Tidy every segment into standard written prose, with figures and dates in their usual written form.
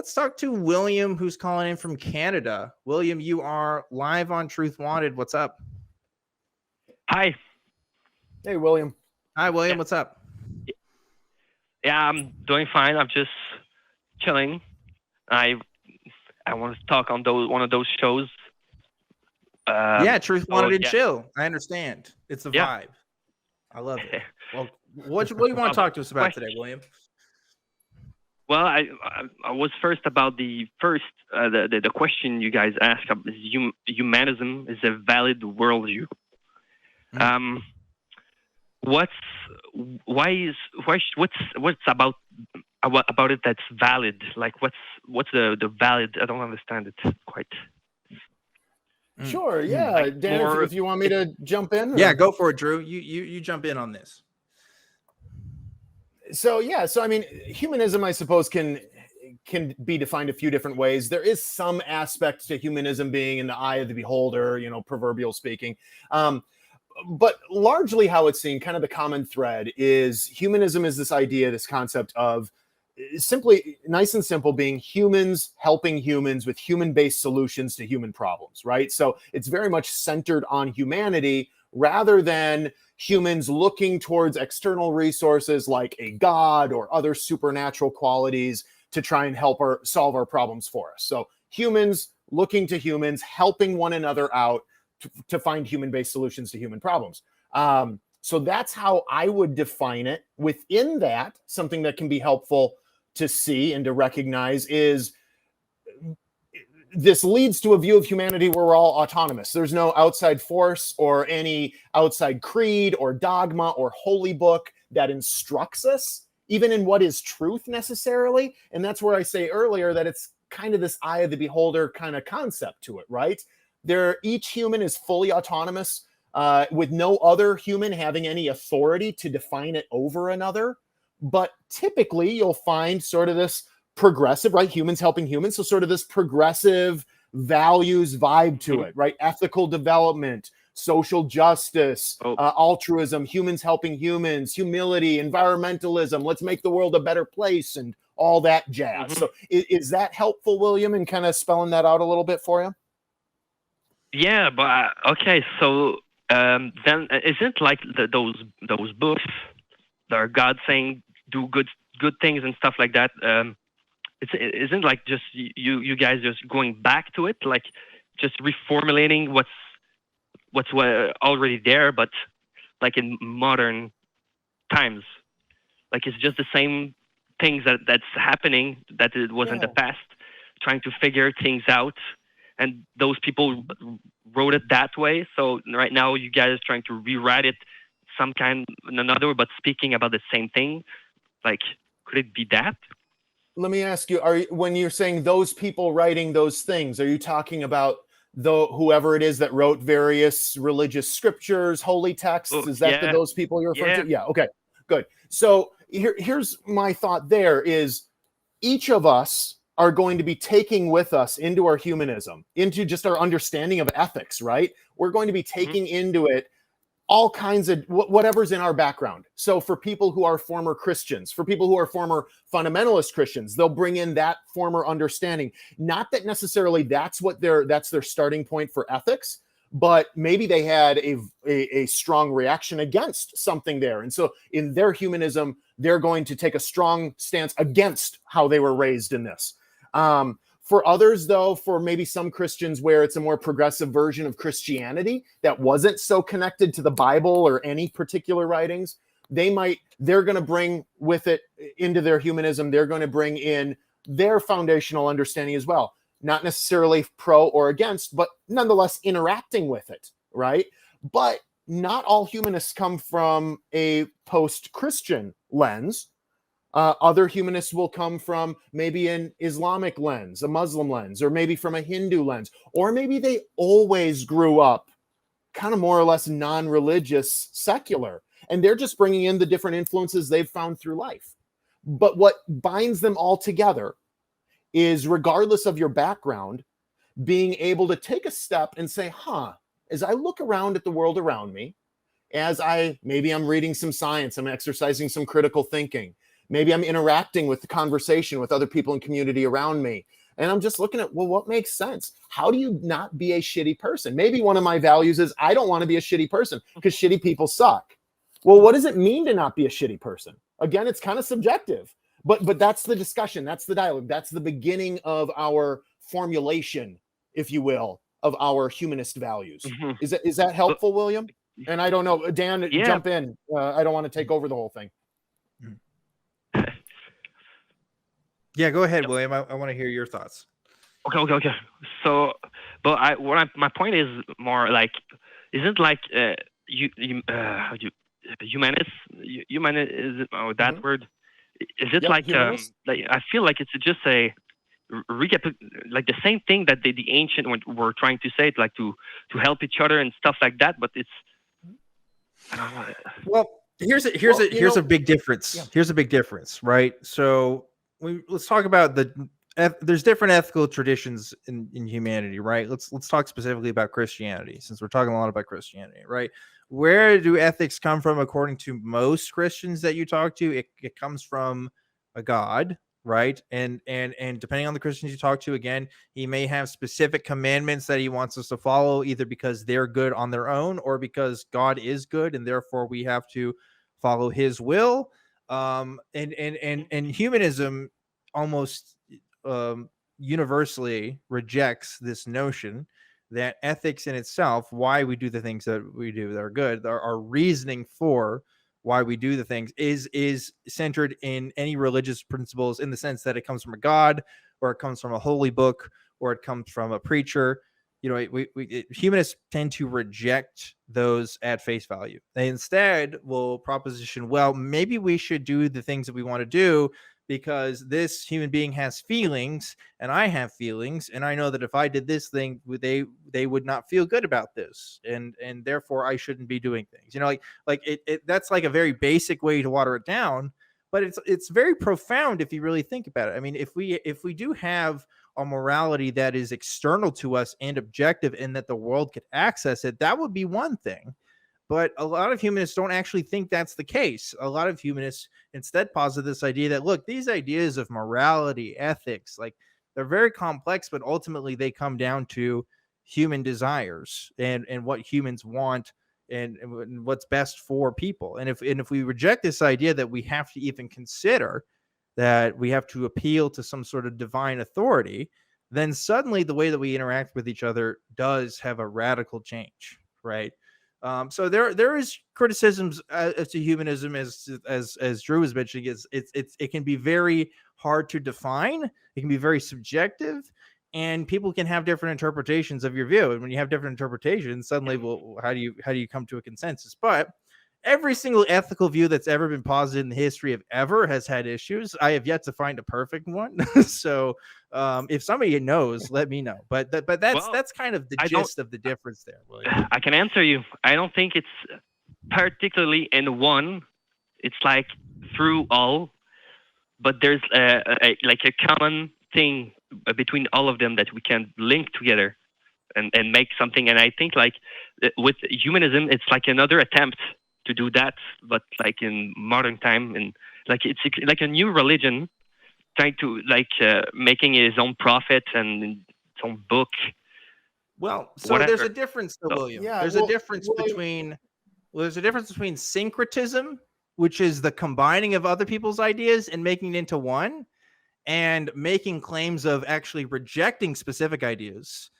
Let's talk to William, who's calling in from Canada. William, you are live on Truth Wanted. What's up? Hi. Hey, William. Hi, William. What's up? Yeah, I'm doing fine. I'm just chilling. I want to talk on one of those shows. Truth Wanted and chill. I understand. It's a vibe. I love it. Well, what do you want to talk to us about today, William? Well, I was first about the question you guys asked. Is humanism is a valid worldview? What's about it that's valid? Like what's the valid? I don't understand it quite. Sure, yeah, like Dan, if you want me to jump in. Yeah, go for it, Drew. You jump in on this. So I mean, humanism, I suppose, can be defined a few different ways. There is some aspect to humanism being in the eye of the beholder, proverbial speaking. But largely how it's seen, kind of the common thread is humanism is this idea, this concept of simply, nice and simple, being humans helping humans with human-based solutions to human problems, right? So it's very much centered on humanity rather than humans looking towards external resources like a god or other supernatural qualities to try and help solve our problems for us. So humans looking to humans, helping one another out to find human-based solutions to human problems. So that's how I would define it. Within that, something that can be helpful to see and to recognize is this leads to a view of humanity where we're all autonomous. There's no outside force or any outside creed or dogma or holy book that instructs us, even in what is truth necessarily. And that's where I say earlier that it's kind of this eye of the beholder kind of concept to it, right? Each human is fully autonomous with no other human having any authority to define it over another. But typically you'll find sort of this progressive, right? Humans helping humans. So sort of this progressive values vibe to it, right? Ethical development, social justice, altruism, humans helping humans, humility, environmentalism. Let's make the world a better place and all that jazz. So is that helpful, William, in kind of spelling that out a little bit for you? Yeah, but okay. So then isn't like those books that are God saying do good things and stuff like that? It isn't like just you guys just going back to it, like just reformulating what's already there, but like in modern times, like it's just the same things that's happening that it was in the past, trying to figure things out, and those people wrote it that way. So right now you guys are trying to rewrite it some kind another, but speaking about the same thing. Like, could it be that? Let me ask you, when you're saying those people writing those things, are you talking about whoever it is that wrote various religious scriptures, holy texts? Is that those people you're referring to? Yeah, okay, good. So here's my thought there is each of us are going to be taking with us into our humanism, into just our understanding of ethics, right? We're going to be taking into it all kinds of whatever's in our background. So for people who are former Christians, for people who are former fundamentalist Christians, they'll bring in that former understanding. Not that necessarily that's their starting point for ethics, but maybe they had a strong reaction against something there. And so in their humanism, they're going to take a strong stance against how they were raised in this. For others, though, for maybe some Christians where it's a more progressive version of Christianity that wasn't so connected to the Bible or any particular writings, they're going to bring with it into their humanism, they're going to bring in their foundational understanding as well. Not necessarily pro or against, but nonetheless interacting with it, right? But not all humanists come from a post-Christian lens. Other humanists will come from maybe an Islamic lens, a Muslim lens, or maybe from a Hindu lens, or maybe they always grew up kind of more or less non-religious, secular, and they're just bringing in the different influences they've found through life. But what binds them all together is, regardless of your background, being able to take a step and say, as I look around at the world around me, maybe I'm reading some science, I'm exercising some critical thinking, Maybe I'm interacting with the conversation with other people in community around me. And I'm just looking at, well, what makes sense? How do you not be a shitty person? Maybe one of my values is I don't want to be a shitty person because shitty people suck. Well, what does it mean to not be a shitty person? Again, it's kind of subjective, but that's the discussion. That's the dialogue. That's the beginning of our formulation, if you will, of our humanist values. Is that helpful, William? And I don't know, Dan, jump in. I don't want to take over the whole thing. Yeah, go ahead, William. I want to hear your thoughts. Okay. So, but my point is more like, isn't like humanism, that word? Is it like I feel like it's just a recap, like the same thing that the ancient were trying to say, like to help each other and stuff like that. But it's, I don't know. Well, here's a big difference. Yeah. Here's a big difference, right? So let's talk about there's different ethical traditions in humanity, right? Let's talk specifically about Christianity, since we're talking a lot about Christianity, right? Where do ethics come from according to most Christians that you talk to? It comes from a God, right? And depending on the Christians you talk to, again, he may have specific commandments that he wants us to follow, either because they're good on their own or because God is good and therefore we have to follow his will. And humanism almost universally rejects this notion that ethics in itself, why we do the things that we do that are good, our reasoning for why we do the things is centered in any religious principles, in the sense that it comes from a God, or it comes from a holy book, or it comes from a preacher. Humanists tend to reject those at face value. They instead will proposition, well, maybe we should do the things that we want to do because this human being has feelings and I have feelings, and I know that if I did this thing, they would not feel good about this, and therefore I shouldn't be doing things. That's like a very basic way to water it down, but it's very profound if you really think about it. I mean, if we do have a morality that is external to us and objective, and that the world could access it, that would be one thing. But a lot of humanists don't actually think that's the case. A lot of humanists instead posit this idea that, look, these ideas of morality, ethics, like, they're very complex, but ultimately they come down to human desires and what humans want and what's best for people. And if we reject this idea that we have to even consider that we have to appeal to some sort of divine authority, then suddenly the way that we interact with each other does have a radical change, right? So there is criticisms to humanism, as Drew was mentioning. It can be very hard to define. It can be very subjective, and people can have different interpretations of your view. And when you have different interpretations, suddenly, well, how do you come to a consensus? But every single ethical view that's ever been posited in the history of ever has had issues. I have yet to find a perfect one. So if somebody knows, let me know. But that's kind of the gist of the difference there, William. I can answer you. I don't think it's particularly in one. It's like through all, but there's like a common thing between all of them that we can link together and make something. And I think like with humanism, it's like another attempt to do that, but like in modern time, and like it's like a new religion trying to making his own prophet and his own book. Well, so whatever. There's a difference, though, William. Yeah, there's a difference between syncretism, which is the combining of other people's ideas and making it into one, and making claims of actually rejecting specific ideas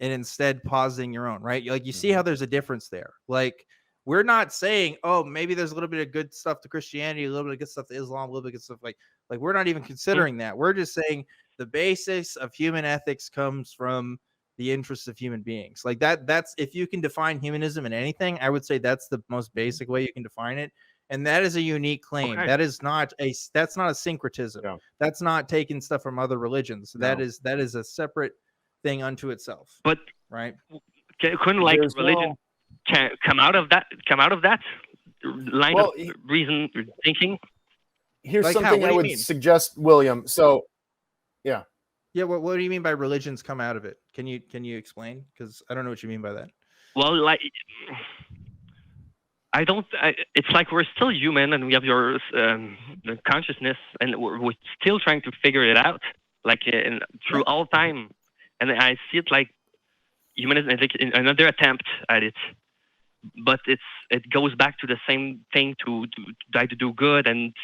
and instead positing your own, right? Like, you see how there's a difference there. Like, we're not saying, oh, maybe there's a little bit of good stuff to Christianity, a little bit of good stuff to Islam, a little bit of good stuff like we're not even considering that. We're just saying the basis of human ethics comes from the interests of human beings. Like that's if you can define humanism in anything, I would say that's the most basic way you can define it. And that is a unique claim. Okay. That's not a syncretism. Yeah. That's not taking stuff from other religions. No. That is a separate thing unto itself. But right? Couldn't like religion can come out of that line of reason thinking? Here's like something I would suggest, William. So yeah. What do you mean by religions come out of it? Can you explain? Because I don't know what you mean by that. Well, like It's like we're still human, and we have your consciousness, and we're still trying to figure it out, like through all time. And I see it like humanism is like another attempt at it, but it goes back to the same thing, to try to do good. And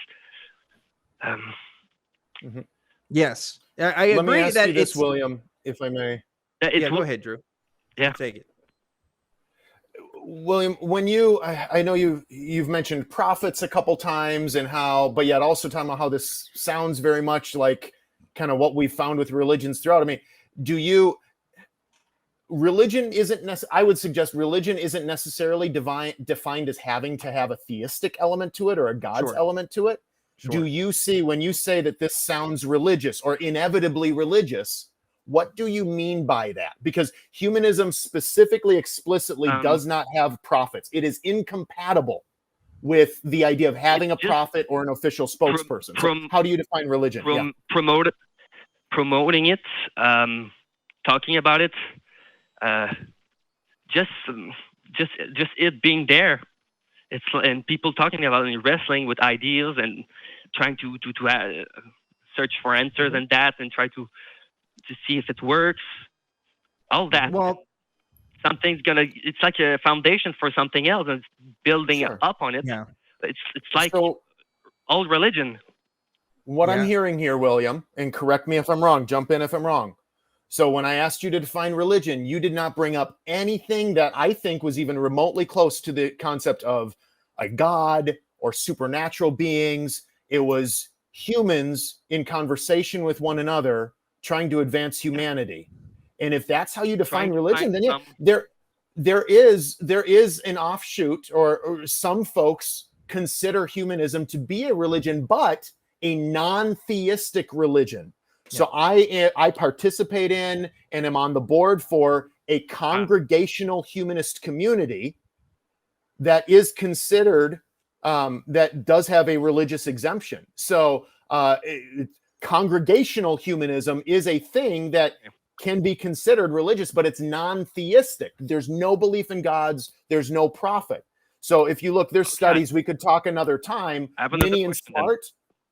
yes, I agree. Let me ask that you this, William, if I may. Yeah, go ahead, Drew. Yeah, take it. William, when I know you've mentioned prophets a couple times, and how, but yet also talking about how this sounds very much like kind of what we've found with religions throughout. I mean, religion isn't I would suggest religion isn't necessarily defined as having to have a theistic element to it or a God's element to it. Do you see, when you say that this sounds religious or inevitably religious, what do you mean by that? Because humanism specifically, explicitly does not have prophets. It is incompatible with the idea of having a prophet or an official spokesperson. So how do you define religion? Promoting it, talking about it, just it being there. It's, and people talking about it, wrestling with ideas and trying to search for answers and that, and try to see if it works. All that. Well, something's it's like a foundation for something else, and it's building up on it. Yeah. It's like all religion. What I'm hearing here, William, and correct me if I'm wrong, jump in if I'm wrong. So when I asked you to define religion, you did not bring up anything that I think was even remotely close to the concept of a God or supernatural beings. It was humans in conversation with one another, trying to advance humanity. And if that's how you define religion, then there is an offshoot, or some folks consider humanism to be a religion, but a non-theistic religion. So I participate in and am on the board for a congregational humanist community that is considered, that does have a religious exemption. So congregational humanism is a thing that can be considered religious, but it's non-theistic. There's no belief in gods. There's no prophet. So if you look, there's studies, we could talk another time. Ninian Smart.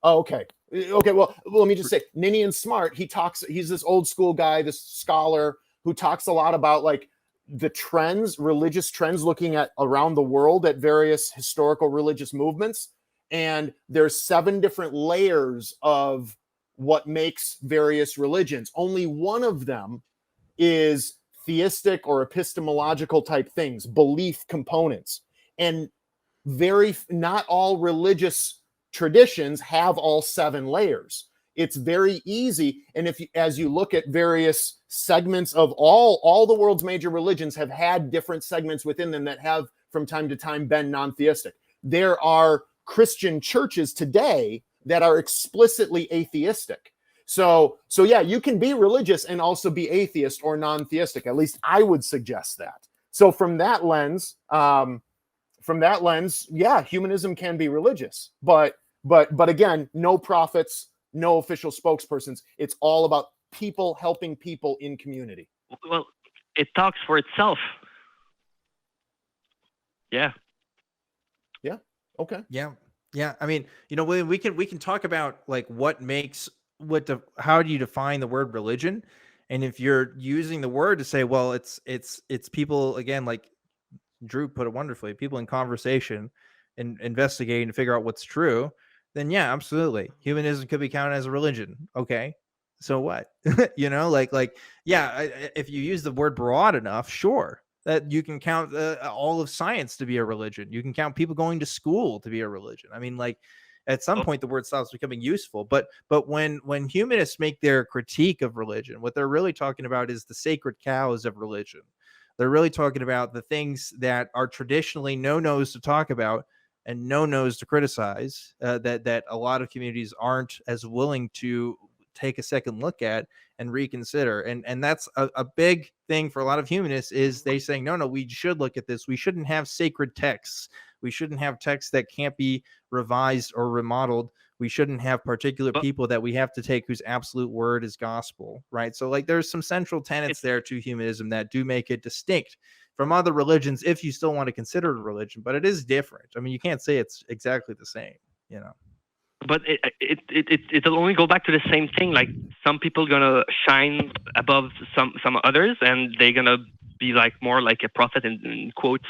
Oh, okay. Well, let me just say, Ninian Smart, he's this old school guy, this scholar who talks a lot about like the trends, religious trends, looking at around the world at various historical religious movements. And there's 7 different layers of what makes various religions. Only one of them is theistic or epistemological type things, belief components. And not all religious traditions have all 7 layers. It's very easy. And as you look at various segments of all the world's major religions have had different segments within them that have from time to time been non-theistic. There are Christian churches today that are explicitly atheistic. So yeah, you can be religious and also be atheist or non-theistic. At least I would suggest that. So from that lens, yeah, humanism can be religious, but again, no prophets, no official spokespersons. It's all about people helping people in community. Well, it talks for itself. Yeah. Yeah. Okay. Yeah. Yeah. I mean, William, we can talk about like how do you define the word religion? And if you're using the word to say, well, it's people, again, like Drew put it wonderfully, people in conversation and investigating to figure out what's true, then yeah, absolutely. Humanism could be counted as a religion. Okay. So what? Yeah, if you use the word broad enough, sure, that you can count all of science to be a religion. You can count people going to school to be a religion. I mean, like at some point the word stops becoming useful, but when humanists make their critique of religion, what they're really talking about is the sacred cows of religion. They're really talking about the things that are traditionally no-nos to talk about and no-nos to criticize, that a lot of communities aren't as willing to take a second look at and reconsider. And that's a big thing for a lot of humanists, is they saying, no, we should look at this. We shouldn't have sacred texts. We shouldn't have texts that can't be revised or remodeled. we shouldn't have particular people that we have to take whose absolute word is gospel, right? So like there's some central tenets there to humanism that do make it distinct from other religions, if you still want to consider it a religion, but it is different. I mean, you can't say it's exactly the same, you know. But it'll only go back to the same thing. Like some people gonna shine above some others, and they're gonna be like more like a prophet in quotes.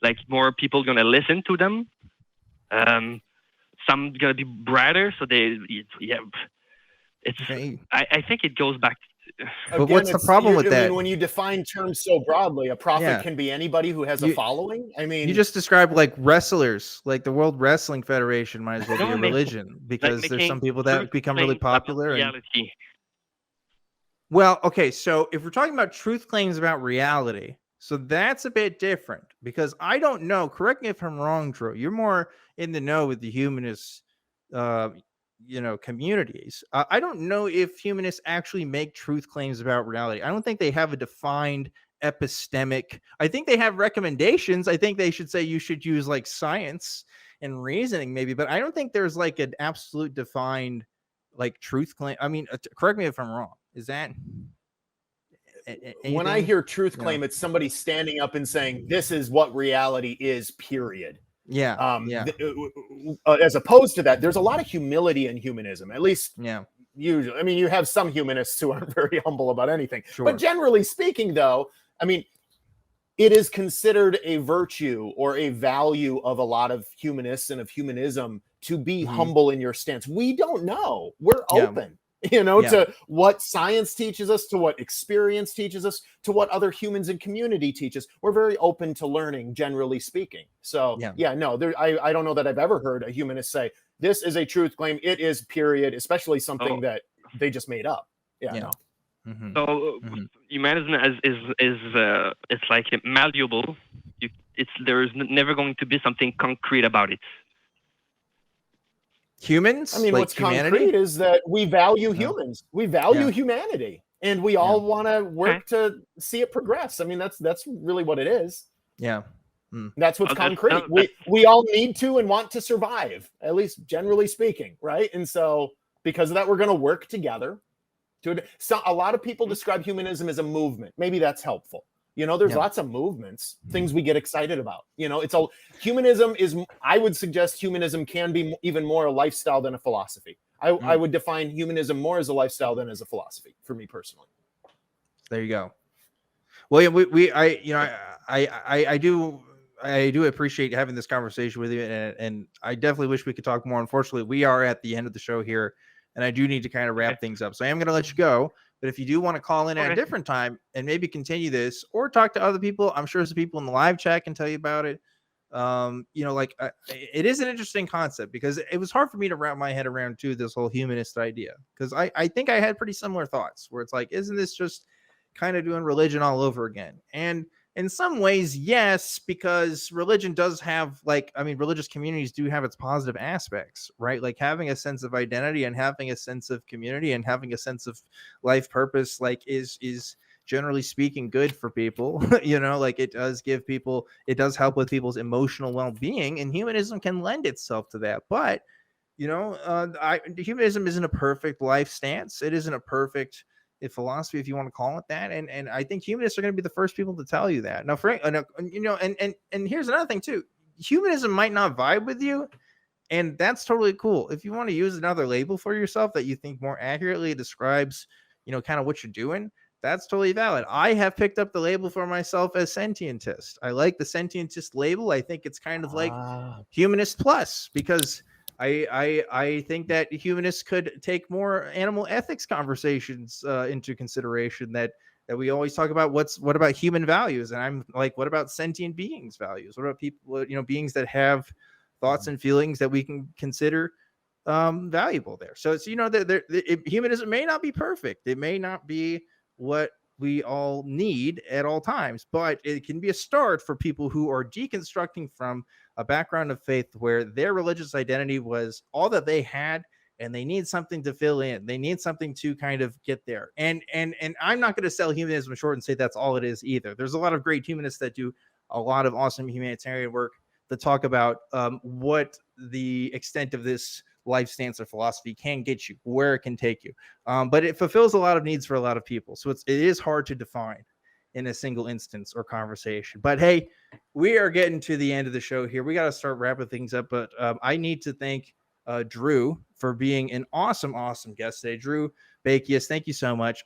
Like more people gonna listen to them. Some gonna be brighter, so it's. Okay. I think it goes back. But again, what's the problem with that? I mean, when you define terms so broadly, a prophet can be anybody who has a following. I mean, you just described like wrestlers, like the World Wrestling Federation might as well be a religion, because there's some people that become really popular. Well, okay, so if we're talking about truth claims about reality, so that's a bit different, because I don't know. Correct me if I'm wrong, Drew. You're more in the know with the humanist communities. I don't know if humanists actually make truth claims about reality. I don't think they have a defined epistemic. I think they have recommendations. I think they should say you should use like science and reasoning maybe, but I don't think there's like an absolute defined like truth claim. I mean, correct me if I'm wrong. Is that anything? When I hear truth claim, it's somebody standing up and saying, this is what reality is, period. As opposed to that, there's a lot of humility in humanism, at least usually. I mean, you have some humanists who aren't very humble about anything, but generally speaking, though, I mean, it is considered a virtue or a value of a lot of humanists and of humanism to be humble in your stance. We don't know. We're open. To what science teaches us, to what experience teaches us, to what other humans in community teach us. We're very open to learning, generally speaking. So, I don't know that I've ever heard a humanist say, this is a truth claim. It is, period, especially something that they just made up. So humanism is it's like malleable. There's never going to be something concrete about it. Humans, I mean, like what's humanity? concrete is that we value humans. We value humanity, and we all want to work to see it progress. I mean, that's really what it is. That's what's concrete. We all need to and want to survive, at least generally speaking, right? And so because of that, we're going to work together. So a lot of people describe humanism as a movement. Maybe that's helpful. There's lots of movements, things we get excited about. Humanism is, I would suggest humanism can be even more a lifestyle than a philosophy. I would define humanism more as a lifestyle than as a philosophy for me personally. There you go. Well, I do appreciate having this conversation with you, and I definitely wish we could talk more. Unfortunately, we are at the end of the show here, and I do need to kind of wrap things up. So I am going to let you go. But if you do want to call in at a different time and maybe continue this or talk to other people, I'm sure some people in the live chat can tell you about it. It is an interesting concept, because it was hard for me to wrap my head around too, this whole humanist idea, because I think I had pretty similar thoughts where it's like, isn't this just kind of doing religion all over again? And in some ways, yes, because religion does have religious communities do have its positive aspects, right? Like having a sense of identity and having a sense of community and having a sense of life purpose, like is generally speaking good for people. Like it does help with people's emotional well-being, and humanism can lend itself to that. But humanism isn't a perfect life stance. It isn't a perfect philosophy, if you want to call it that, and I think humanists are going to be the first people to tell you that. Now, Frank, and here's another thing too: humanism might not vibe with you, and that's totally cool. If you want to use another label for yourself that you think more accurately describes, kind of what you're doing, that's totally valid. I have picked up the label for myself as sentientist. I like the sentientist label. I think it's kind of like humanist plus, because I think that humanists could take more animal ethics conversations into consideration, that we always talk about what about human values, and I'm like, what about sentient beings values? What about people, beings that have thoughts and feelings that we can consider valuable there? So it's humanism may not be perfect. It may not be what we all need at all times, but it can be a start for people who are deconstructing from a background of faith where their religious identity was all that they had, and they need something to fill in. They need something to kind of get there. And I'm not going to sell humanism short and say that's all it is either. There's a lot of great humanists that do a lot of awesome humanitarian work that talk about what the extent of this life stance or philosophy can get you, where it can take you. But it fulfills a lot of needs for a lot of people. So it is hard to define in a single instance or conversation. But hey, we are getting to the end of the show here. We got to start wrapping things up. But I need to thank Drew for being an awesome guest today. Drew Bekius, thank you so much.